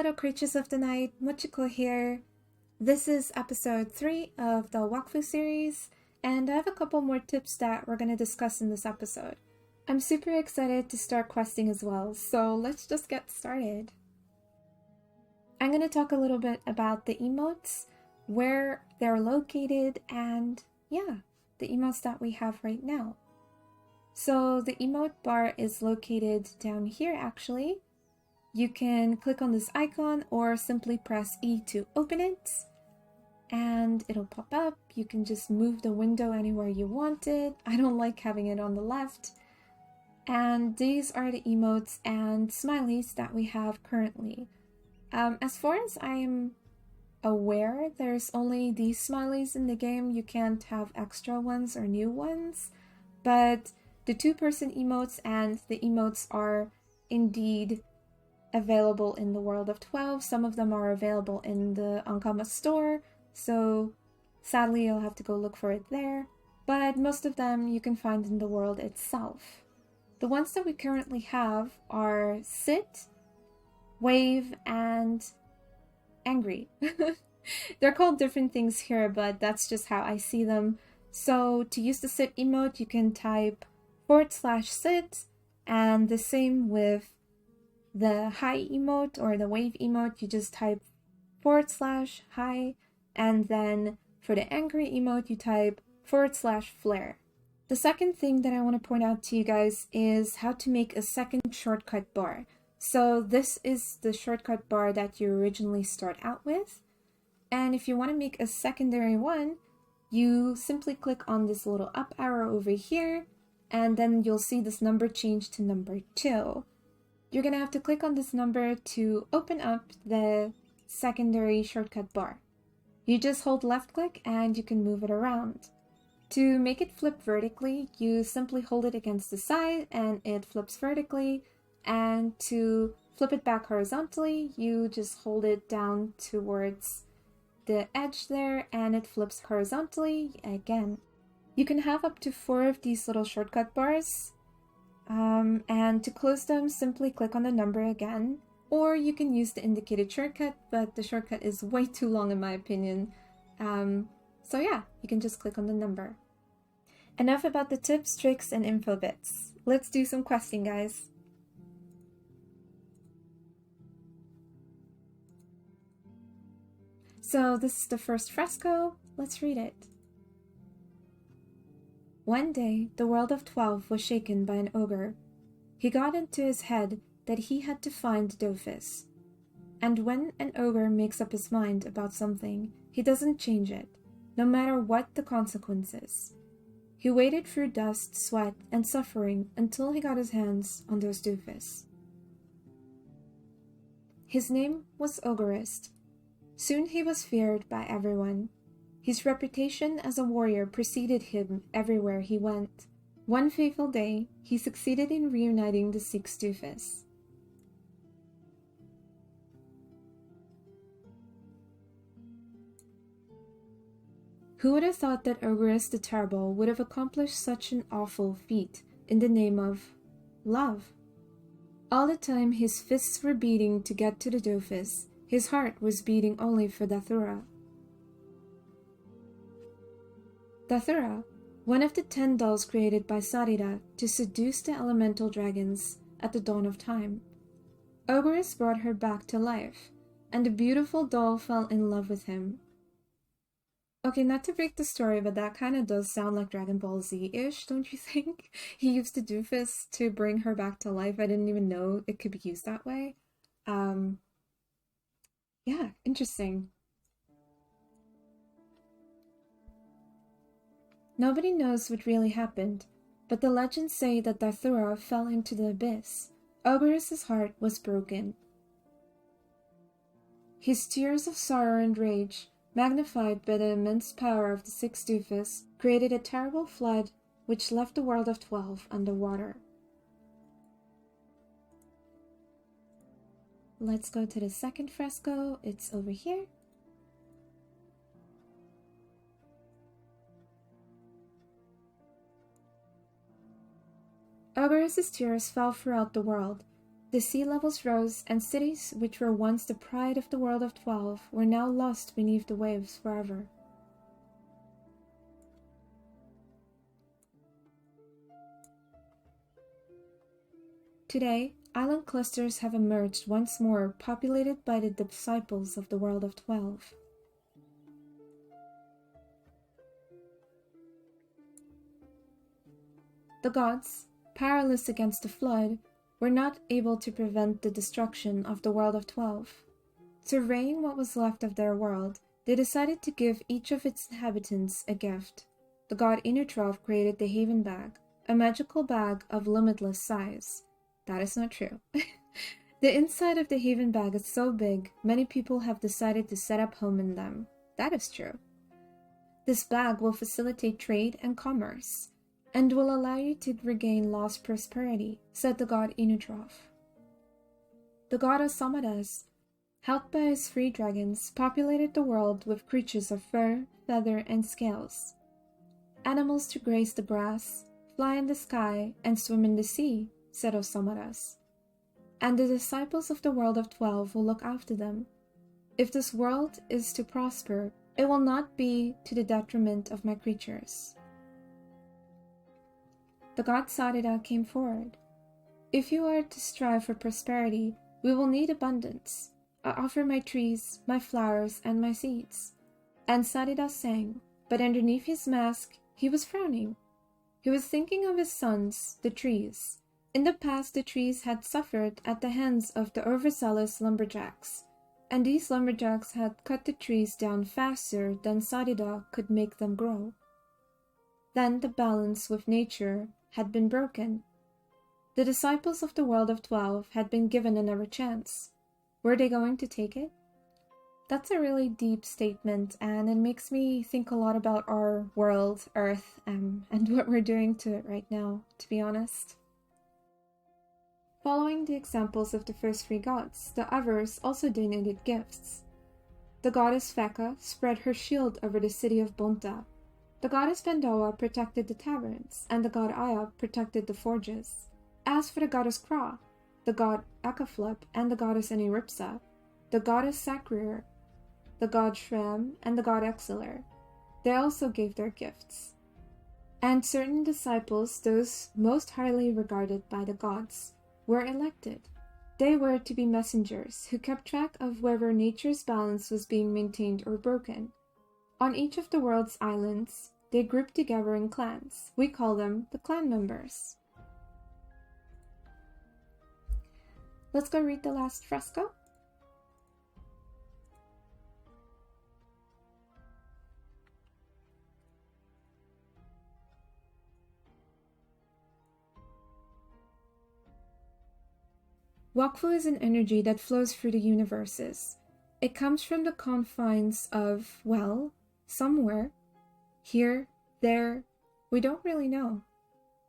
little creatures of the night, Mochiko here. This is episode 3 of the Wakfu series, and I have a couple more tips that we're going to discuss in this episode. I'm super excited to start questing as well, so let's just get started. I'm going to talk a little bit about the emotes, where they're located, and yeah, the emotes that we have right now. So the emote bar is located down here actually. You can click on this icon or simply press E to open it and it'll pop up. You can just move the window anywhere you want it. I don't like having it on the left. And these are the emotes and smileys that we have currently. As far as I'm aware, there's only these smileys in the game. You can't have extra ones or new ones, but the two-person emotes and the emotes are indeed available in the world of 12. Some of them are available in the Ankama store, so sadly you'll have to go look for it there, but most of them you can find in the world itself. The ones that we currently have are Sit, Wave, and Angry. They're called different things here, but that's just how I see them. So to use the Sit emote, you can type /sit, and the same with the Hi emote or the Wave emote, you just type /hi, and then for the Angry emote, you type /flare. The second thing that I want to point out to you guys is how to make a second shortcut bar. So this is the shortcut bar that you originally start out with, and if you want to make a secondary one, you simply click on this little up arrow over here, and then you'll see this number change to number 2. You're going to have to click on this number to open up the secondary shortcut bar. You just hold left click and you can move it around. To make it flip vertically, you simply hold it against the side and it flips vertically. And to flip it back horizontally, you just hold it down towards the edge there and it flips horizontally again. You can have up to 4 of these little shortcut bars, and to close them, simply click on the number again, or you can use the indicated shortcut, but the shortcut is way too long in my opinion. So yeah, you can just click on the number. Enough about the tips, tricks, and info bits. Let's do some questing, guys. So this is the first fresco. Let's read it. One day, the world of 12 was shaken by an ogre. He got into his head that he had to find Dophis. And when an ogre makes up his mind about something, he doesn't change it, no matter what the consequences. He waded through dust, sweat, and suffering until he got his hands on those Dophis. His name was Ogreist. Soon he was feared by everyone. His reputation as a warrior preceded him everywhere he went. One fateful day, he succeeded in reuniting the 6 Dophis. Who would have thought that Ogreist the Terrible would have accomplished such an awful feat in the name of love? All the time his fists were beating to get to the Dophis, his heart was beating only for Dathura. Dathura, one of the 10 dolls created by Sarira to seduce the elemental dragons at the dawn of time. Ogreist brought her back to life, and the beautiful doll fell in love with him. Okay, not to break the story, but that kind of does sound like Dragon Ball Z-ish, don't you think? He used the Dophis to bring her back to life. I didn't even know it could be used that way. Yeah, interesting. Nobody knows what really happened, but the legends say that Dathura fell into the abyss. Ogreist's heart was broken. His tears of sorrow and rage, magnified by the immense power of the 6 Dophis, created a terrible flood which left the world of 12 underwater. Let's go to the second fresco. It's over here. Ogreist's tears fell throughout the world. The sea levels rose, and cities which were once the pride of the world of 12 were now lost beneath the waves forever. Today, island clusters have emerged once more, populated by the disciples of the world of 12. The gods, powerless against the flood, were not able to prevent the destruction of the world of 12. Surveying what was left of their world, they decided to give each of its inhabitants a gift. The god Inutrov created the Haven Bag, a magical bag of limitless size. That is not true. The inside of the Haven Bag is so big, many people have decided to set up home in them. That is true. This bag will facilitate trade and commerce, and will allow you to regain lost prosperity, said the god Inutrov. The god Asamadas, helped by his free dragons, populated the world with creatures of fur, feather, and scales. Animals to graze the grass, fly in the sky, and swim in the sea, said Osamaras. And the disciples of the world of 12 will look after them. If this world is to prosper, it will not be to the detriment of my creatures. The god Sadida came forward. If you are to strive for prosperity, we will need abundance. I offer my trees, my flowers, and my seeds. And Sadida sang, but underneath his mask, he was frowning. He was thinking of his sons, the trees. In the past, the trees had suffered at the hands of the overzealous lumberjacks, and these lumberjacks had cut the trees down faster than Sadida could make them grow. Then the balance with nature had been broken. The disciples of the world of 12 had been given another chance. Were they going to take it? That's a really deep statement, and it makes me think a lot about our world, Earth, and what we're doing to it right now, to be honest. Following the examples of the first three gods, the others also donated gifts. The goddess Feka spread her shield over the city of Bonta. The goddess Pandoa protected the taverns, and the god Aya protected the forges. As for the goddess Kra, the god Akaflup, and the goddess Aniripsa, the goddess Sakrir, the god Shram, and the god Exeler, they also gave their gifts. And certain disciples, those most highly regarded by the gods, were elected. They were to be messengers who kept track of whether nature's balance was being maintained or broken. On each of the world's islands, they grouped together in clans. We call them the clan members. Let's go read the last fresco. Wakfu is an energy that flows through the universes. It comes from the confines of, well, somewhere. Here, there, we don't really know.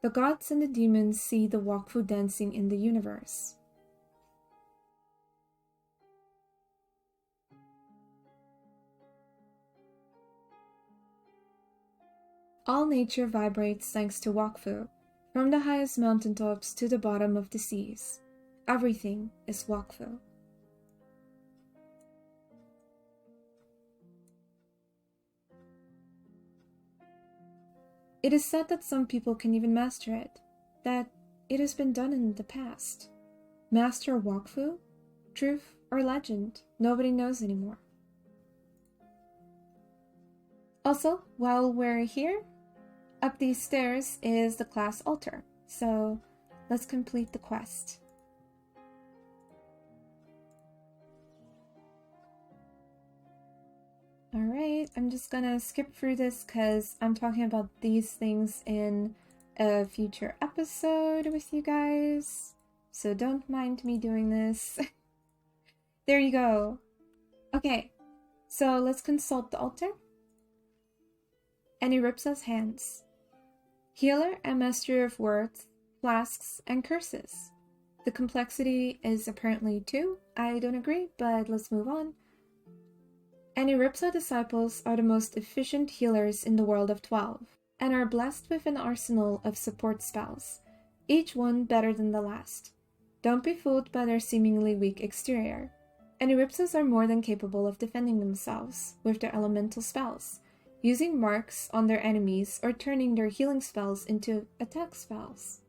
The gods and the demons see the Wakfu dancing in the universe. All nature vibrates thanks to Wakfu, from the highest mountaintops to the bottom of the seas. Everything is Wakfu. It is said that some people can even master it, that it has been done in the past. Master Wakfu? Truth or legend? Nobody knows anymore. Also, while we're here, up these stairs is the class altar, so let's complete the quest. Alright, I'm just gonna skip through this because I'm talking about these things in a future episode with you guys, so don't mind me doing this. There you go. Okay, so let's consult the altar. Aniripsa's hands. Healer and master of words, flasks, and curses. The complexity is apparently 2. I don't agree, but let's move on. Aniripsa disciples are the most efficient healers in the world of 12, and are blessed with an arsenal of support spells, each one better than the last. Don't be fooled by their seemingly weak exterior. Aniripsas are more than capable of defending themselves with their elemental spells, using marks on their enemies or turning their healing spells into attack spells.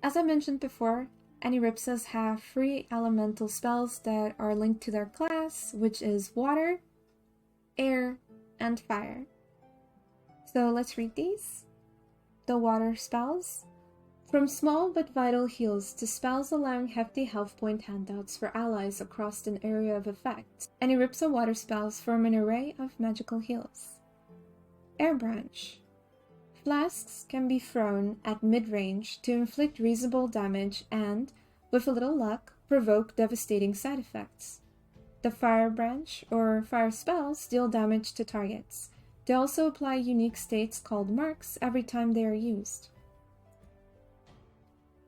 As I mentioned before, Aniripsas have 3 elemental spells that are linked to their class, which is water, air, and fire. So let's read these. The water spells. From small but vital heals to spells allowing hefty health point handouts for allies across an area of effect, Aniripsa water spells form an array of magical heals. Air Branch. Flasks can be thrown at mid-range to inflict reasonable damage and, with a little luck, provoke devastating side effects. The Fire Branch, or fire spells, deal damage to targets. They also apply unique states called marks every time they are used.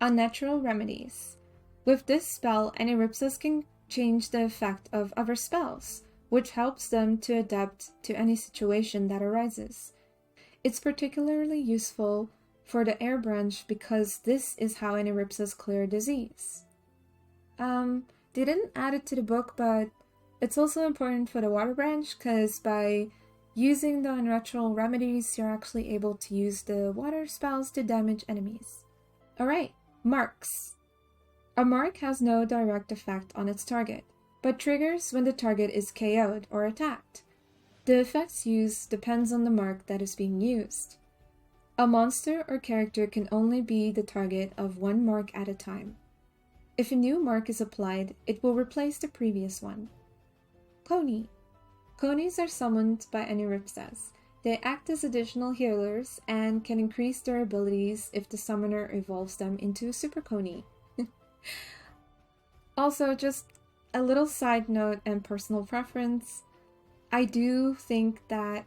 Unnatural Remedies. With this spell, Aniripsas can change the effect of other spells, which helps them to adapt to any situation that arises. It's particularly useful for the Air Branch because this is how Aniripsas clear disease. They didn't add it to the book, but it's also important for the Water Branch because by using the unnatural remedies, you're actually able to use the water spells to damage enemies. Alright, marks. A mark has no direct effect on its target, but triggers when the target is KO'd or attacked. The effects used depends on the mark that is being used. A monster or character can only be the target of one mark at a time. If a new mark is applied, it will replace the previous one. Koni. Konis are summoned by Aniripsas. They act as additional healers and can increase their abilities if the summoner evolves them into a Super Koni. Also, just a little side note and personal preference. I do think that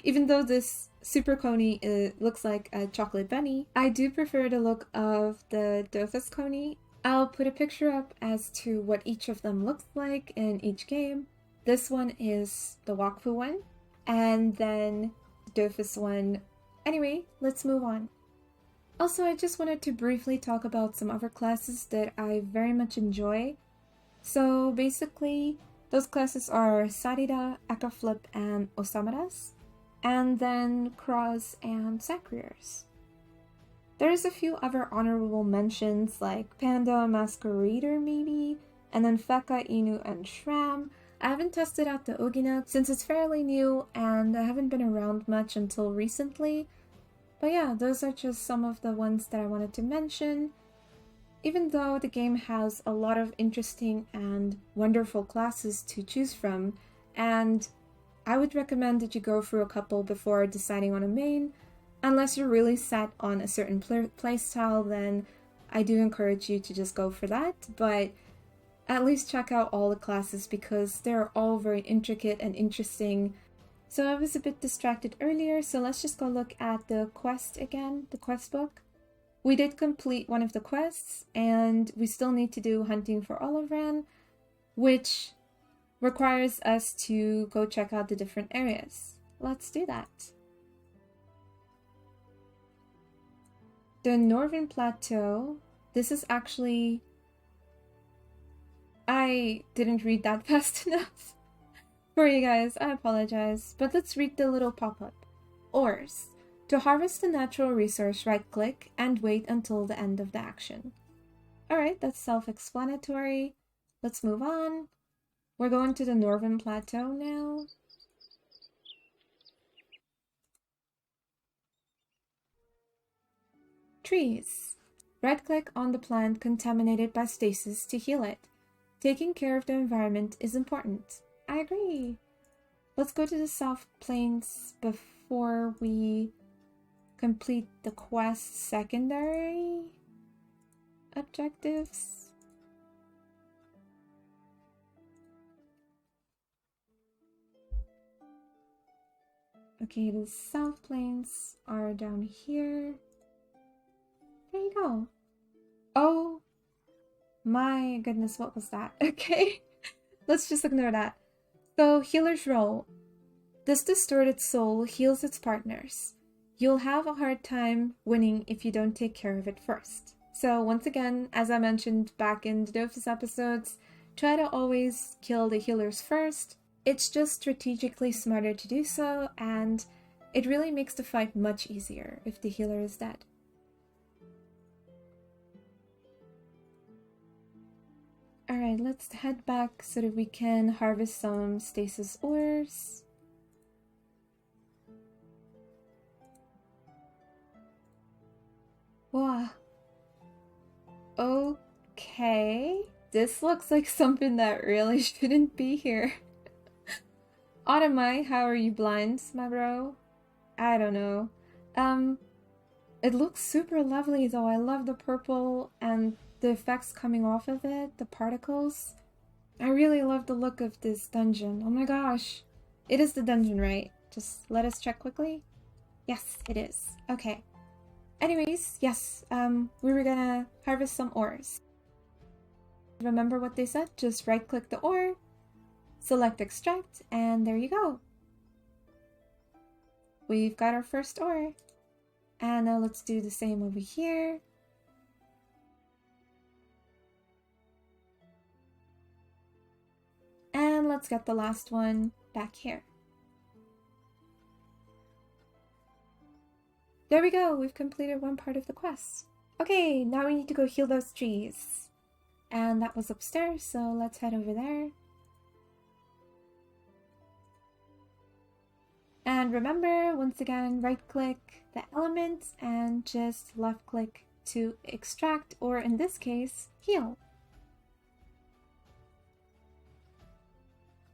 even though this Super Koni looks like a chocolate bunny, I do prefer the look of the Dothas Koni. I'll put a picture up as to what each of them looks like in each game. This one is the Wakfu one, and then the Dothas one. Anyway, let's move on. Also, I just wanted to briefly talk about some other classes that I very much enjoy. So basically, those classes are Sarida, Akaflip, and Osamaras, and then Cross and Sacriers. There's a few other honorable mentions like Panda, Masquerader maybe, and then Feka, Inu, and Shram. I haven't tested out the Ogina since it's fairly new and I haven't been around much until recently. But yeah, those are just some of the ones that I wanted to mention. Even though the game has a lot of interesting and wonderful classes to choose from, and I would recommend that you go through a couple before deciding on a main. Unless you're really set on a certain playstyle, then I do encourage you to just go for that, but at least check out all the classes because they're all very intricate and interesting. So I was a bit distracted earlier, so let's just go look at the quest again, the quest book. We did complete one of the quests, and we still need to do Hunting for Olivran, which requires us to go check out the different areas. Let's do that. The Northern Plateau, this is actually... I didn't read that fast enough for you guys, I apologize, but let's read the little pop-up. Ores. To harvest a natural resource, right-click and wait until the end of the action. Alright, that's self-explanatory. Let's move on. We're going to the Northern Plateau now. Trees. Right-click on the plant contaminated by stasis to heal it. Taking care of the environment is important. I agree. Let's go to the South Plains before we complete the quest secondary objectives. Okay, the South Plains are down here. There you go. Oh my goodness, what was that? Okay, let's just ignore that. So, Healer's Role. This distorted soul heals its partners. You'll have a hard time winning if you don't take care of it first. So once again, as I mentioned back in the Dofus episodes, try to always kill the healers first. It's just strategically smarter to do so, and it really makes the fight much easier if the healer is dead. Alright, let's head back so that we can harvest some stasis ores. Wow. Okay. This looks like something that really shouldn't be here. Autumai, how are you blind, my bro? I don't know. It looks super lovely though. I love the purple and the effects coming off of it, the particles. I really love the look of this dungeon. Oh my gosh. It is the dungeon, right? Just let us check quickly. Yes, it is. Okay. Anyways, yes, we were gonna harvest some ores. Remember what they said? Just right-click the ore, select extract, and there you go. We've got our first ore. And now let's do the same over here. And let's get the last one back here. There we go, we've completed one part of the quest. Okay, now we need to go heal those trees. And that was upstairs, so let's head over there. And remember, once again, right-click the element and just left-click to extract, or in this case, heal.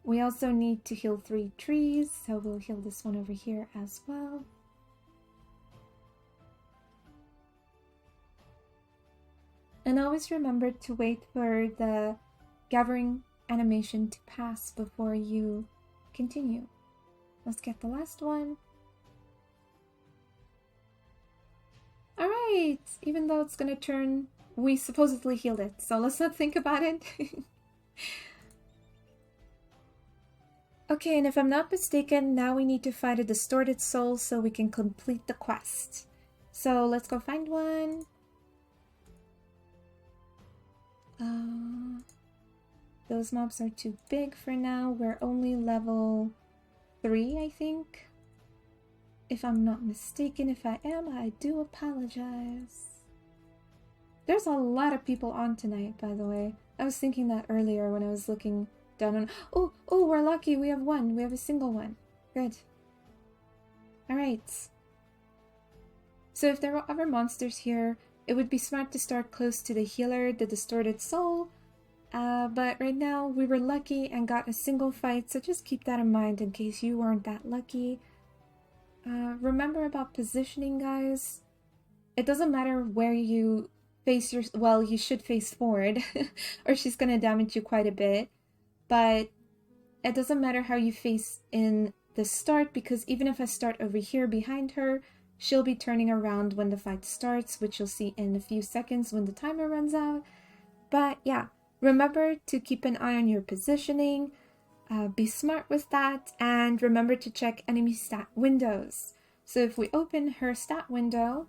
We also need to heal 3 trees, so we'll heal this one over here as well. And always remember to wait for the gathering animation to pass before you continue. Let's get the last one. Alright! Even though it's gonna turn, we supposedly healed it, so let's not think about it. Okay, and if I'm not mistaken, now we need to find a distorted soul so we can complete the quest. So let's go find one. Those mobs are too big for now. We're only level 3, I think. If I'm not mistaken, if I am, I do apologize. There's a lot of people on tonight, by the way. I was thinking that earlier when I was looking down on... Oh, we're lucky. We have one. We have a single one. Good. Alright. So if there were other monsters here, it would be smart to start close to the healer, the distorted soul. But right now, we were lucky and got a single fight, so just keep that in mind in case you weren't that lucky. Remember about positioning, guys. It doesn't matter where you face your... Well, you should face forward, or she's gonna damage you quite a bit. But it doesn't matter how you face in the start, because even if I start over here behind her, she'll be turning around when the fight starts, which you'll see in a few seconds when the timer runs out. But yeah, remember to keep an eye on your positioning, be smart with that, and remember to check enemy stat windows. So if we open her stat window,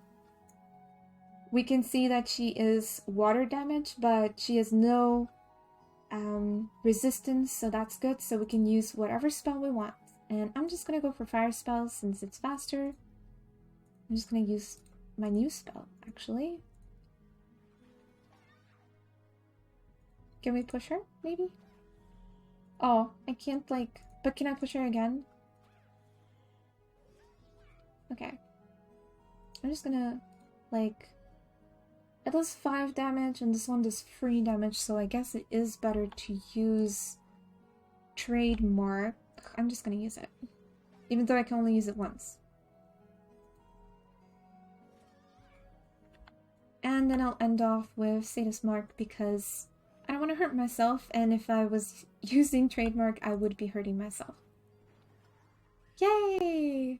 we can see that she is water damage, but she has no resistance, so that's good, so we can use whatever spell we want. And I'm just gonna go for fire spells since it's faster. I'm just gonna use my new spell, actually. Can we push her, maybe? Oh, I can't, like... But can I push her again? Okay. I'm just gonna, like... It does 5 damage, and this one does 3 damage, so I guess it is better to use Trademark. I'm just gonna use it. Even though I can only use it once. And then I'll end off with Status Mark because I don't want to hurt myself, and if I was using Trademark, I would be hurting myself. Yay!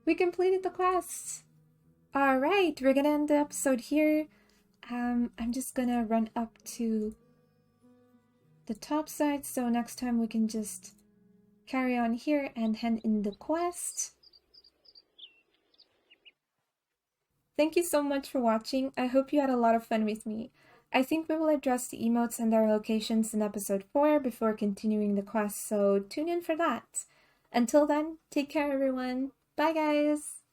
We completed the quest! Alright, we're gonna end the episode here. I'm just gonna run up to the top side, so next time we can just carry on here and hand in the quest. Thank you so much for watching. I hope you had a lot of fun with me. I think we will address the emotes and their locations in episode 4 before continuing the quest, so tune in for that. Until then, take care everyone. Bye guys!